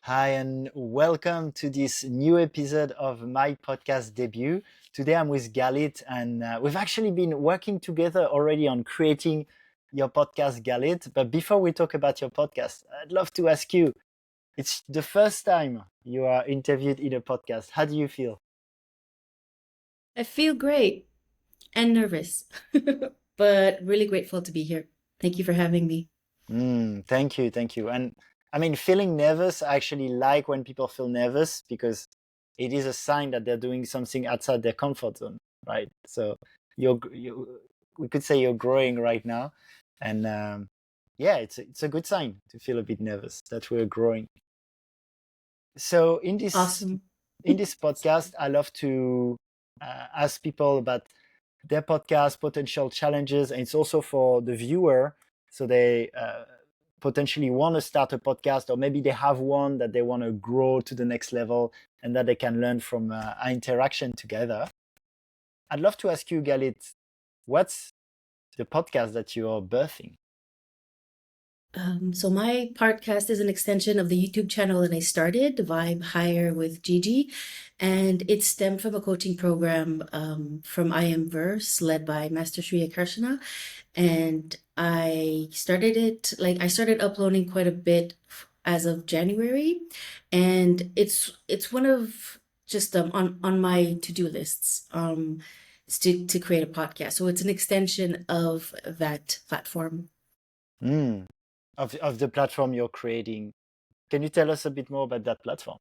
Hi, and welcome to this new episode of my podcast debut. Today I'm with Galit, and we've actually been working together already on creating your podcast, Galit. But before we talk about your podcast, I'd love to ask you, it's the first time you are interviewed in a podcast. How do you feel? I feel great and nervous, but really grateful to be here. Thank you for having me. Thank you, thank you. And I mean, feeling nervous, I actually like when people feel nervous because it is a sign that they're doing something outside their comfort zone, right? So we could say you're growing right now, and yeah, it's a good sign to feel a bit nervous that we're growing. So Awesome. in this podcast, I love to ask people about their podcast potential challenges, and it's also for the viewer, so they potentially want to start a podcast, or maybe they have one that they want to grow to the next level, and that they can learn from our interaction together. I'd love to ask you, Galit, what's the podcast that you're birthing? So my podcast is an extension of the YouTube channel that I started, Vibe Higher with Gigi, and it stemmed from a coaching program from I Am Verse led by Master Shri Akarshana. And I started uploading quite a bit as of January, and it's one of just on my to-do lists is to create a podcast. So it's an extension of that platform. Mm, of the platform you're creating. Can you tell us a bit more about that platform?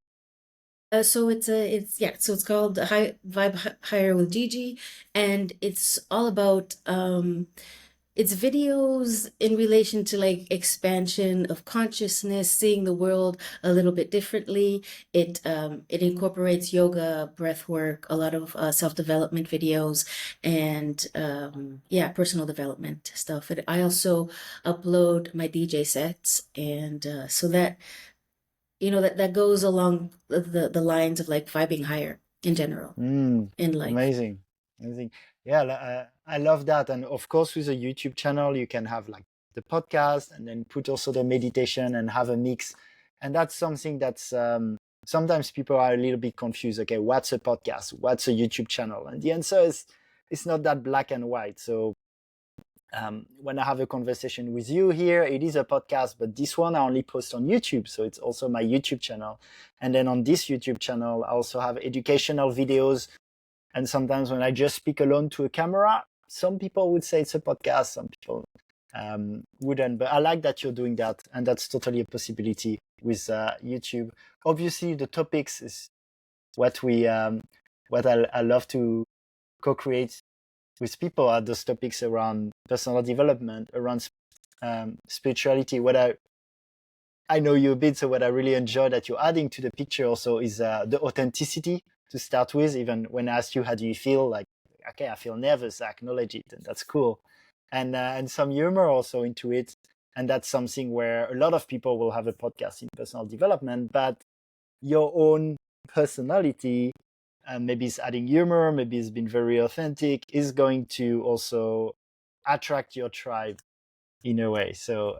So it's called Higher with Gigi, and it's all about it's videos in relation to like expansion of consciousness, seeing the world a little bit differently. It incorporates yoga, breath work, a lot of self-development videos, and yeah, personal development stuff. And I also upload my DJ sets, and so that that goes along the lines of like vibing higher in general in life. Amazing, amazing. Yeah, I love that. And of course, with a YouTube channel, you can have like the podcast and then put also the meditation and have a mix. And that's something that's sometimes people are a little bit confused. Okay, what's a podcast? What's a YouTube channel? And the answer is it's not that black and white. So when I have a conversation with you here, it is a podcast, but this one I only post on YouTube. So it's also my YouTube channel. And then on this YouTube channel, I also have educational videos. And sometimes when I just speak alone to a camera, some people would say it's a podcast, some people wouldn't. But I like that you're doing that. And that's totally a possibility with YouTube. Obviously, the topics is what I love to co-create with people are those topics around personal development, around spirituality. I know you a bit, so what I really enjoy that you're adding to the picture also is the authenticity to start with. Even when I ask you how do you feel, like okay, I feel nervous, I acknowledge it, and that's cool, and some humor also into it, and that's something where a lot of people will have a podcast in personal development, but your own personality, maybe it's adding humor, maybe it's been very authentic, is going to also attract your tribe in a way. So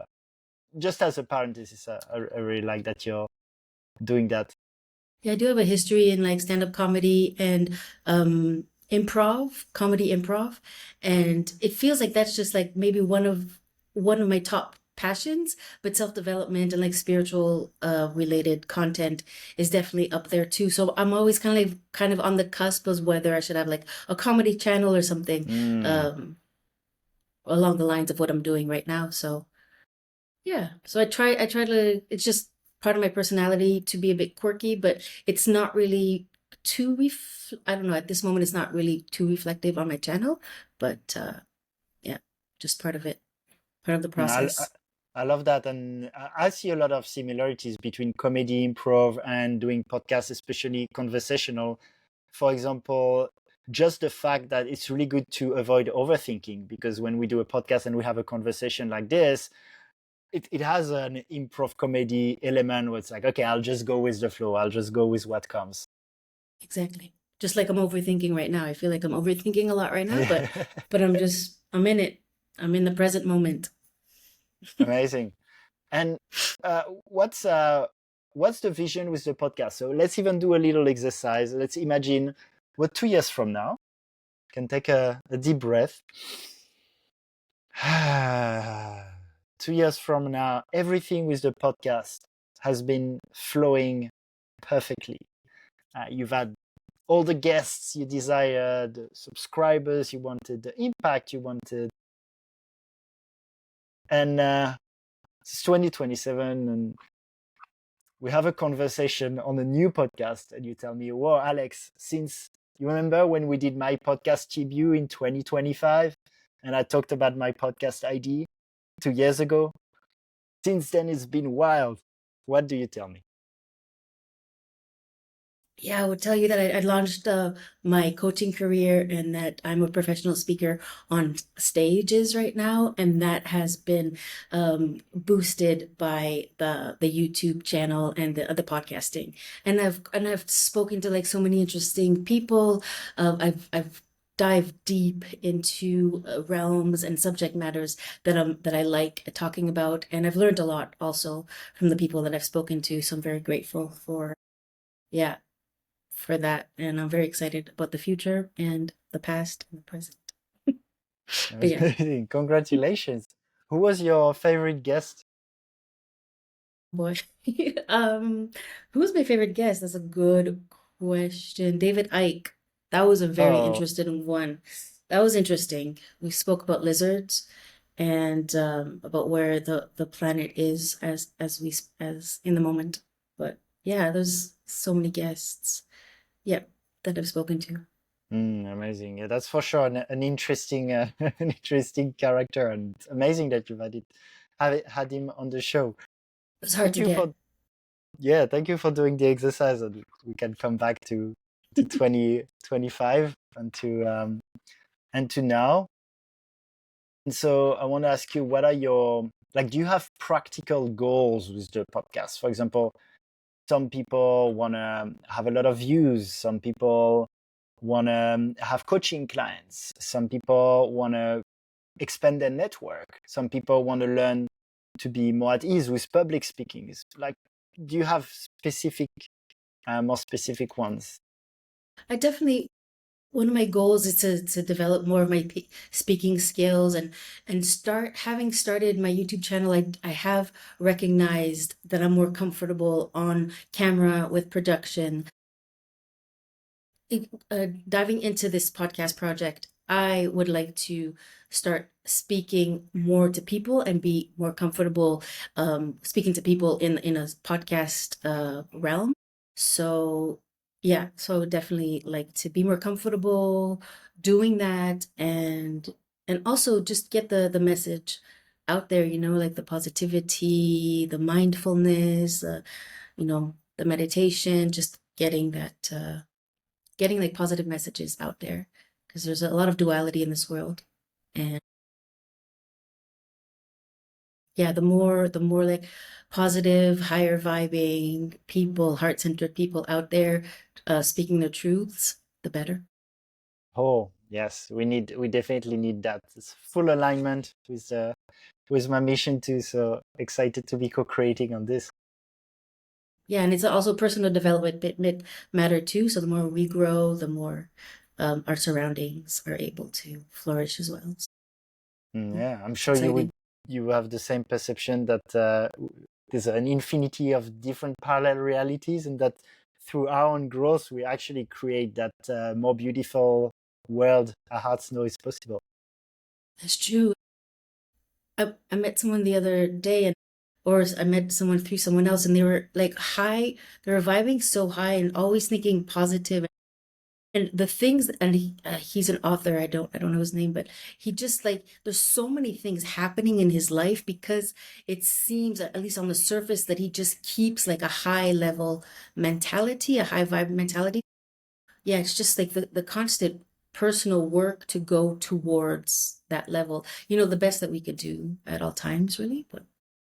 just as a parenthesis, I really like that you're doing that. Yeah, I do have a history in like stand-up comedy and comedy improv, and it feels like that's just like maybe one of my top passions, but self-development and like spiritual related content is definitely up there too. So I'm always kind of on the cusp of whether I should have like a comedy channel or something Mm. um along the lines of what I'm doing right now. So yeah. So I try to, it's just part of my personality to be a bit quirky, but it's not really I don't know, at this moment it's not really too reflective on my channel, but yeah, just part of it, part of the No, process. I love that, and I see a lot of similarities between comedy, improv, and doing podcasts, especially conversational. For example, just the fact that it's really good to avoid overthinking, because when we do a podcast and we have a conversation like this, it has an improv comedy element where it's like, okay, I'll just go with the flow. I'll just go with what comes. Exactly. Just like I'm overthinking right now. I feel like I'm overthinking a lot right now, but Yeah. I'm in it. I'm in the present moment. Amazing. And what's what's the vision with the podcast? So let's even do a little exercise. Let's imagine what 2 years from now. You can take a deep breath. 2 years from now, everything with the podcast has been flowing perfectly. You've had all the guests you desired, the subscribers you wanted, the impact you wanted. And it's 2027 and we have a conversation on a new podcast and you tell me, whoa, Alex, since you remember when we did my podcast debut in 2025 and I talked about my podcast ID 2 years ago, since then it's been wild. What do you tell me? Yeah, I would tell you that I launched my coaching career and that I'm a professional speaker on stages right now, and that has been boosted by the YouTube channel and the podcasting. And I've spoken to like so many interesting people. I've dived deep into realms and subject matters that I like talking about, and I've learned a lot also from the people that I've spoken to. So I'm very grateful for yeah for that. And I'm very excited about the future and the past and the present. But yeah, Congratulations. Who was your favorite guest? boy. um, who's my favorite guest? That's a good question. David Icke. That was a very Oh, interesting one. That was interesting. We spoke about lizards and about where the planet is as in the moment. But yeah, there's so many guests. Yeah, that I've spoken to. amazing. Yeah, that's for sure an interesting an interesting character, and it's amazing that you've had him on the show. It's hard Thank to you get. for thank you for doing the exercise, and we can come back to 2025 and to now. And so I want to ask you, what are your do you have practical goals with the podcast? For example, some people want to have a lot of views, some people want to have coaching clients, some people want to expand their network, some people want to learn to be more at ease with public speaking. Do you have more specific ones? I definitely one of my goals is to develop more of my speaking skills and start having started my YouTube channel. I have recognized that I'm more comfortable on camera with production. Diving into this podcast project, I would like to start speaking more to people and be more comfortable speaking to people in a podcast realm. So yeah, so I would definitely like to be more comfortable doing that and also just get the message out there, like the positivity, the mindfulness, the meditation, just getting like positive messages out there because there's a lot of duality in this world. And yeah, the more like positive, higher vibing people, heart-centered people out there speaking their truths, the better. Oh, yes, we definitely need that. It's full alignment with my mission too. So excited to be co-creating on this. Yeah, and it's also personal development bit matter too. So the more we grow, the more our surroundings are able to flourish as well. So, Yeah, I'm it's sure exciting. you have the same perception that there's an infinity of different parallel realities, and that through our own growth, we actually create that more beautiful world our hearts know is possible. That's true. I met someone the other day or I met someone through someone else and they were like high, they were vibing so high and always thinking positive. And the things, and he's an author. I don't know his name, but he just like there's so many things happening in his life because it seems, at least on the surface, that he just keeps like a high level mentality, a high vibe mentality. Yeah, it's just like the constant personal work to go towards that level. The best that we could do at all times, really. But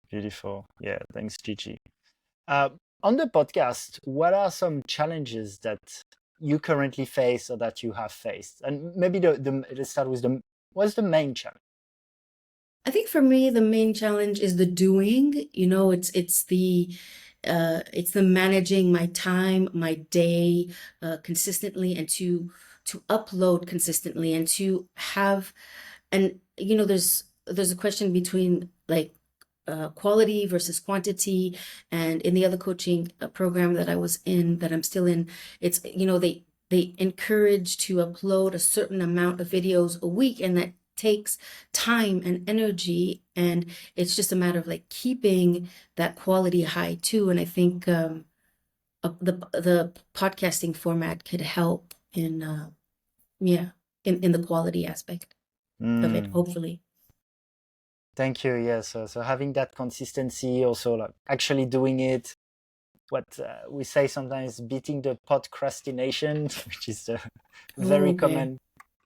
Beautiful. Yeah, thanks, Gigi. Uh, on the podcast, what are some challenges that you currently face or that you have faced? And maybe let's start with what's the main challenge? I think for me, the main challenge is the doing. It's it's the managing my time, my day consistently, and to upload consistently, and to have, and there's a question between like quality versus quantity. And in the other coaching program that I was in, that I'm still in, it's, they encourage to upload a certain amount of videos a week, and that takes time and energy, and it's just a matter of like keeping that quality high too. And I think the podcasting format could help in in the quality aspect of it, hopefully. Thank you. Yeah. So having that consistency, also like actually doing it. What we say sometimes, beating the podcrastination, which is a very Oh man, common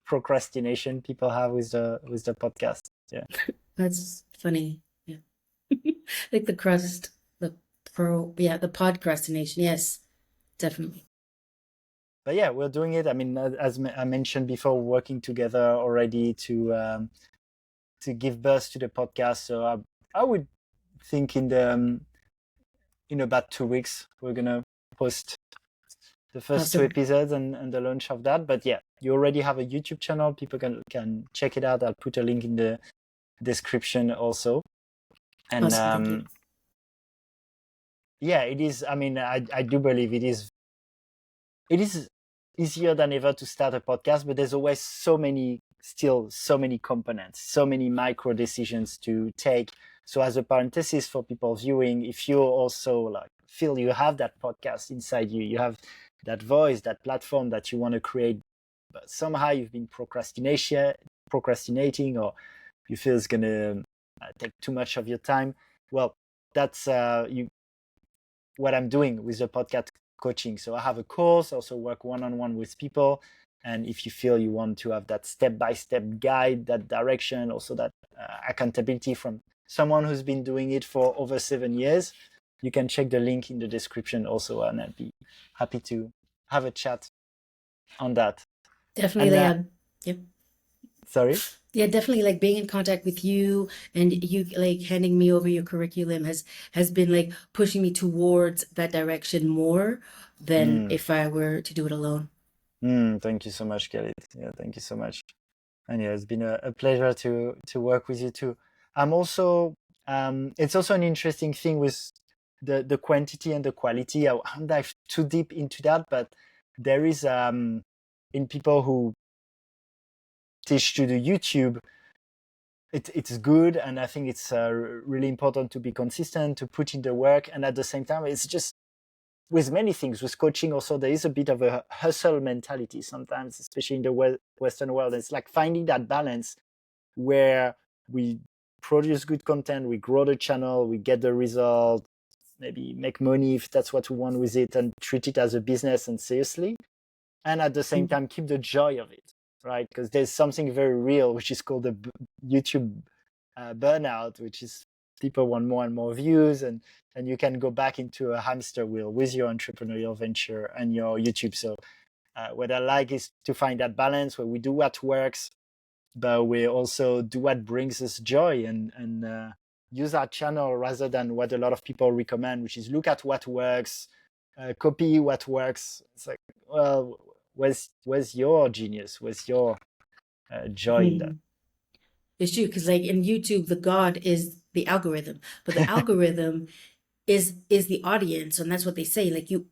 procrastination people have with the podcast. Yeah. that's funny. Yeah. Like the podcrastination. Yes, definitely. But yeah, we're doing it. I mean, as I mentioned before, working together already to give birth to the podcast. So I would think in about 2 weeks we're gonna post the first two Awesome. episodes and the launch of that. But yeah, you already have a YouTube channel. People can check it out. I'll put a link in the description also. And Awesome. Thank you. yeah, it is. I mean, I do believe it is easier than ever to start a podcast, but there's always so many components, so many micro decisions to take. So as a parenthesis for people viewing, if you also like feel you have that podcast inside you, you have that voice, that platform that you want to create, but somehow you've been procrastinating, or you feel it's gonna take too much of your time, well, that's what I'm doing with the podcast coaching. So I have a course, also work one-on-one with people. And if you feel you want to have that step-by-step guide, that direction, also that accountability from someone who's been doing it for over 7 years, you can check the link in the description also, and I'd be happy to have a chat on that. Definitely. And Yep. sorry? Yeah, definitely, like being in contact with you and you like handing me over your curriculum has been like pushing me towards that direction more than if I were to do it alone. Thank you so much, Galit. Yeah, thank you so much. And yeah, it's been a pleasure to work with you too. I'm also it's also an interesting thing with the quantity and the quality. I won't dive too deep into that, but there is in people who teach to the YouTube, it's good, and I think it's really important to be consistent, to put in the work, and at the same time, it's just with many things, with coaching also, there is a bit of a hustle mentality sometimes, especially in the Western world. It's like finding that balance where we produce good content, we grow the channel, we get the result, maybe make money if that's what we want with it, and treat it as a business and seriously, and at the same time keep the joy of it, right? Because there's something very real which is called the YouTube burnout, which is people want more and more views, and you can go back into a hamster wheel with your entrepreneurial venture and your YouTube. So what I like is to find that balance where we do what works, but we also do what brings us joy, and use our channel rather than what a lot of people recommend, which is look at what works, copy what works. It's like, well, where's your genius? Where's your joy in that? It's true, because like in YouTube, the god is the algorithm, but the algorithm is the audience, and that's what they say. Like you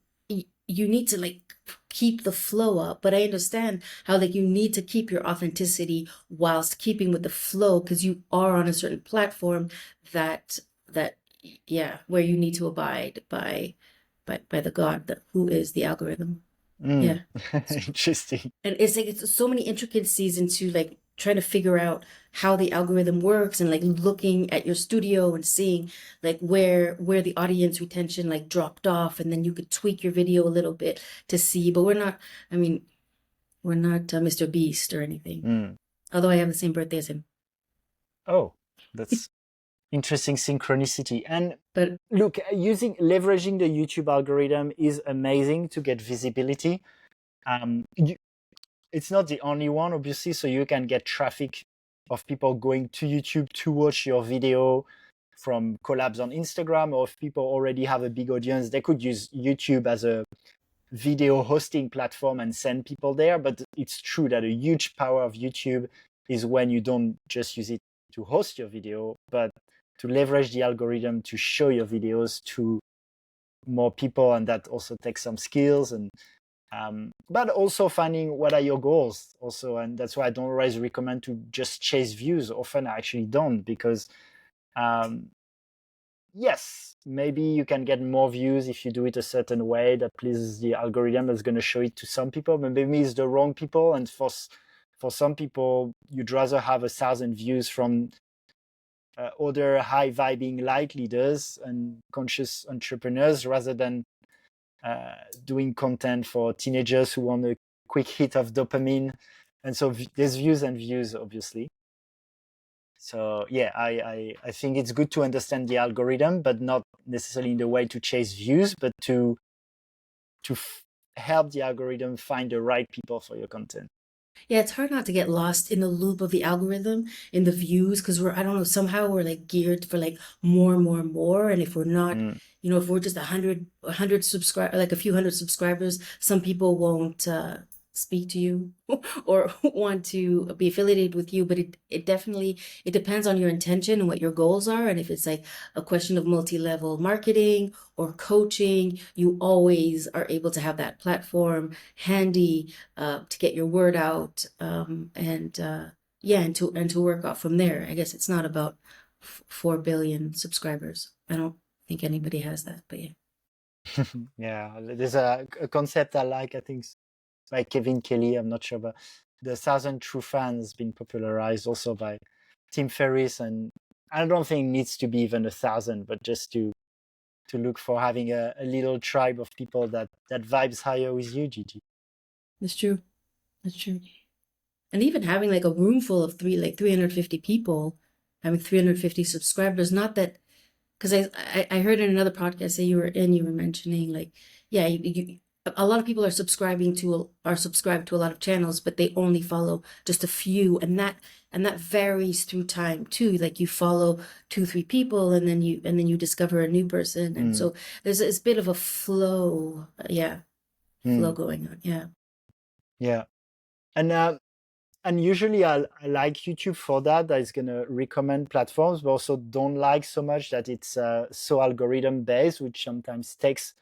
need to like keep the flow up, but I understand how like you need to keep your authenticity whilst keeping with the flow, because you are on a certain platform that yeah, where you need to abide by the god who is the algorithm. Yeah. Interesting. And it's like it's so many intricacies into like trying to figure out how the algorithm works, and like looking at your studio and seeing like where the audience retention like dropped off, and then you could tweak your video a little bit to see. But we're not, I mean, we're not Mr. Beast or anything, although I have the same birthday as him. Oh, that's interesting synchronicity. And But look, leveraging the YouTube algorithm is amazing to get visibility. It's not the only one, obviously, so you can get traffic of people going to YouTube to watch your video from collabs on Instagram, or if people already have a big audience, they could use YouTube as a video hosting platform and send people there. But it's true that a huge power of YouTube is when you don't just use it to host your video, but to leverage the algorithm to show your videos to more people. And that also takes some skills, and but also finding what are your goals also. And that's why I don't always recommend to just chase views. Often I actually don't, because yes, maybe you can get more views if you do it a certain way that pleases the algorithm, that's going to show it to some people, but maybe it's the wrong people. And for some people, you'd rather have 1,000 views from other high vibing light leaders and conscious entrepreneurs, rather than doing content for teenagers who want a quick hit of dopamine. And so there's views and views, obviously. So yeah, I think it's good to understand the algorithm, but not necessarily in the way to chase views, but to help the algorithm find the right people for your content. Yeah, it's hard not to get lost in the loop of the algorithm, in the views, because I don't know, somehow we're like geared for like more and more and more. And if we're not, if we're just a hundred subscribe, like a few hundred subscribers, some people won't speak to you or want to be affiliated with you. But it definitely, it depends on your intention and what your goals are. And if it's like a question of multi-level marketing or coaching, you always are able to have that platform handy to get your word out, and to work off from there. I guess it's not about 4 billion subscribers. I don't think anybody has that, but yeah. Yeah, there's a concept I like, I think, by Kevin Kelly, I'm not sure, but the 1,000 True Fans been popularized also by Tim Ferriss. And I don't think it needs to be even 1,000, but just to look for having a little tribe of people that vibes higher with you, Gigi. That's true. That's true. And even having like a room full of 350 people, having 350 subscribers, not that, because I heard in another podcast that you were mentioning, like, yeah, a lot of people are subscribed to a lot of channels, but they only follow just a few, and that varies through time too. Like you follow 2-3 people, and then you discover a new person, and so there's a bit of a flow, flow going on, yeah. And usually I like YouTube for that. That is gonna recommend platforms, but also don't like so much that it's so algorithm based, which sometimes takes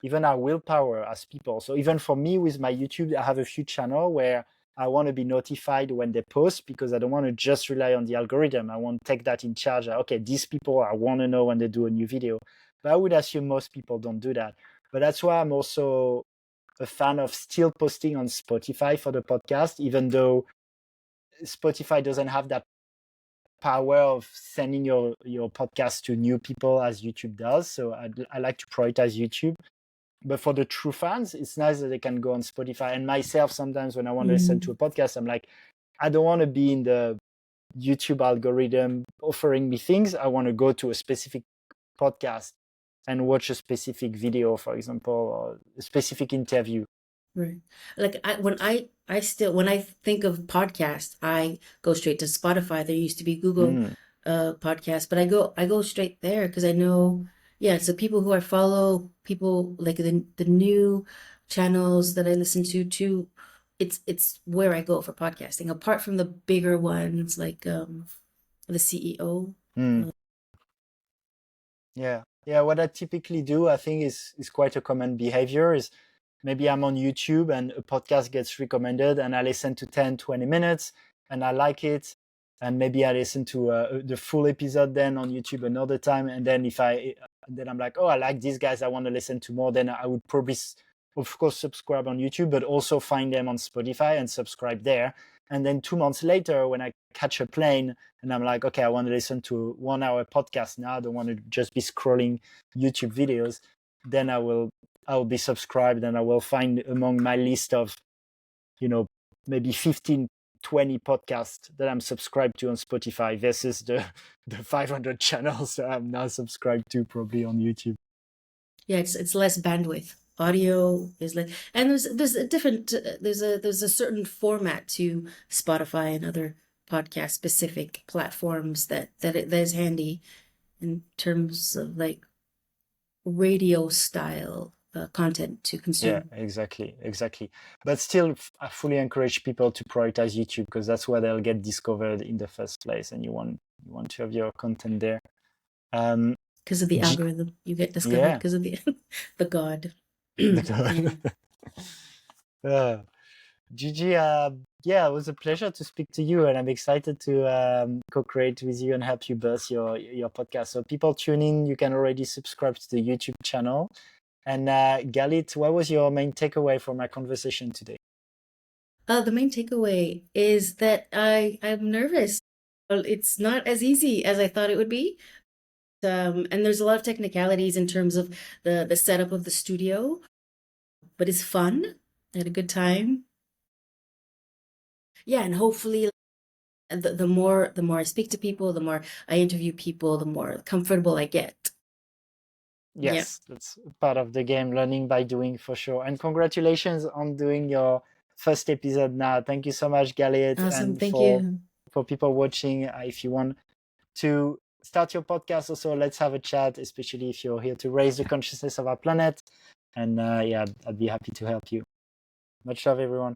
even our willpower as people. So even for me with my YouTube, I have a few channels where I want to be notified when they post, because I don't want to just rely on the algorithm. I want to take that in charge. Okay, these people, I want to know when they do a new video. But I would assume most people don't do that. But that's why I'm also a fan of still posting on Spotify for the podcast, even though Spotify doesn't have that power of sending your podcast to new people as YouTube does. So I like to prioritize YouTube. But for the true fans, it's nice that they can go on Spotify. And myself, sometimes when I want to listen to a podcast, I'm like, I don't want to be in the YouTube algorithm offering me things. I want to go to a specific podcast and watch a specific video, for example, or a specific interview. Right. Like when I think of podcast, I go straight to Spotify. There used to be Google podcast, but I go straight there because I know, yeah, so people who I follow, people like the new channels that I listen to too, it's where I go for podcasting, apart from the bigger ones like the CEO. Yeah, what I typically do, I think is quite a common behavior, is maybe I'm on YouTube and a podcast gets recommended and I listen to 10-20 minutes and I like it, and maybe I listen to the full episode then on YouTube another time, and then then I'm like, oh, I like these guys, I want to listen to more, then I would probably of course subscribe on YouTube, but also find them on Spotify and subscribe there. And then 2 months later, when I catch a plane and I'm like, okay, I want to listen to a 1-hour podcast now, I don't want to just be scrolling YouTube videos, then I will be subscribed, and I will find among my list of, maybe 15, 20 podcasts that I'm subscribed to on Spotify versus the 500 channels that I'm now subscribed to probably on YouTube. Yeah, it's less bandwidth. Audio is like, and there's a different there's a certain format to Spotify and other podcast specific platforms that is handy in terms of like radio style content to Yeah, consume. exactly. But still, I fully encourage people to prioritize YouTube because that's where they'll get discovered in the first place, and you want to have your content there. Because of the G- algorithm, you get discovered yeah, because of the the god. Yeah. Gigi, yeah, it was a pleasure to speak to you, and I'm excited to co-create with you and help you burst your podcast. So people tune in, you can already subscribe to the YouTube channel. And Galit, what was your main takeaway from our conversation today? The main takeaway is that I'm nervous. Well, it's not as easy as I thought it would be. And there's a lot of technicalities in terms of the setup of the studio, but it's fun. I had a good time. Yeah, and hopefully the more I speak to people, the more I interview people, the more comfortable I get. Yeah. Yes, that's part of the game, learning by doing for sure. And congratulations on doing your first episode now. Thank you so much, Galit. Awesome. And Thank you. for people watching, if you want to start your podcast also, let's have a chat, especially if you're here to raise the consciousness of our planet. And yeah, I'd be happy to help you. Much love, everyone.